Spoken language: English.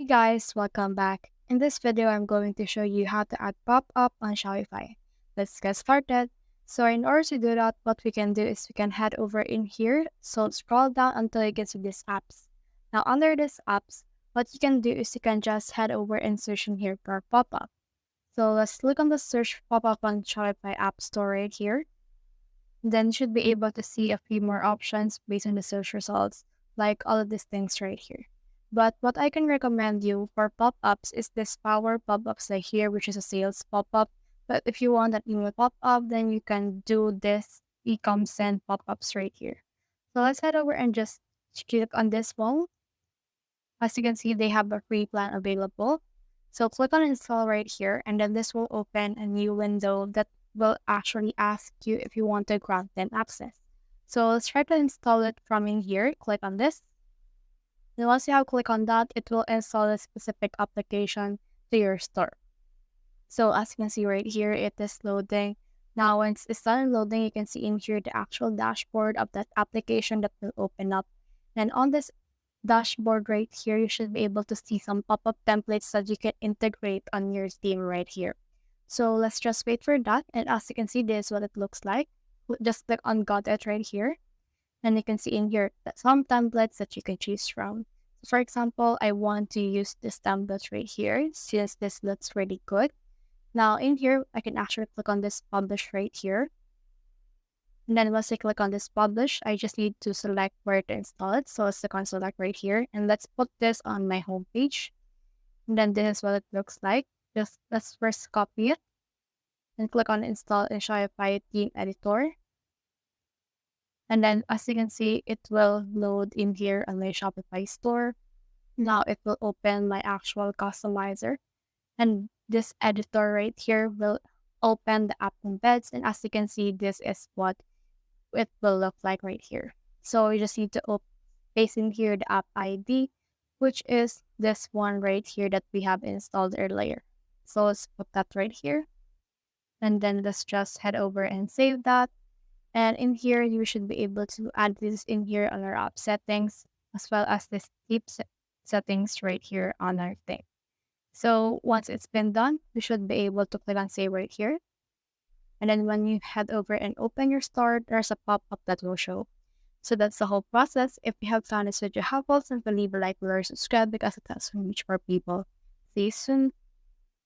Hey guys, welcome back. In this video, I'm going to show you how to add Popup on Shopify. Let's get started. So in order to do that, what we can do is we can head over in here. So scroll down until you get to these apps. Now under these apps, what you can do is you can just head over and search in here for Popup. So let's click on the search Popup on Shopify App Store right here. Then you should be able to see a few more options based on the search results, like all of these things right here. But what I can recommend you for pop-ups is this power pop-ups right here, which is a sales pop-up. But if you want an email pop-up, then you can do this e-com send pop-ups right here. So let's head over and just click on this one. As you can see, they have a free plan available. So click on install right here, and then this will open a new window that will actually ask you if you want to grant them access. So let's try to install it from in here. Click on this. Then once you have click on that, it will install a specific application to your store. So as you can see right here, it is loading. Now once it's done loading, you can see in here the actual dashboard of that application that will open up. And on this dashboard right here, you should be able to see some pop-up templates that you can integrate on your theme right here. So let's just wait for that. And as you can see, this is what it looks like. Just click on got it right here. And you can see in here that some templates that you can choose from. So for example, I want to use this template right here since this looks really good. Now in here, I can actually click on this publish right here. And then once I click on this publish, I just need to select where to install it. So let's click on select right here. And let's put this on my home page. And then this is what it looks like. Just let's first copy it and click on install in Shopify theme editor. And then as you can see, it will load in here on my Shopify store. Now it will open my actual customizer. And this editor right here will open the app embeds. And as you can see, this is what it will look like right here. So you just need to paste in here the app ID, which is this one right here that we have installed earlier. So let's put that right here. And then let's just head over and save that. And in here, you should be able to add this in here on our app settings, as well as this settings right here on our thing. So once it's been done, you should be able to click on save right here. And then when you head over and open your store, there's a pop-up that will show. So that's the whole process. If you have found this video helpful, simply leave a like, or subscribe because it helps me reach more people. See you soon.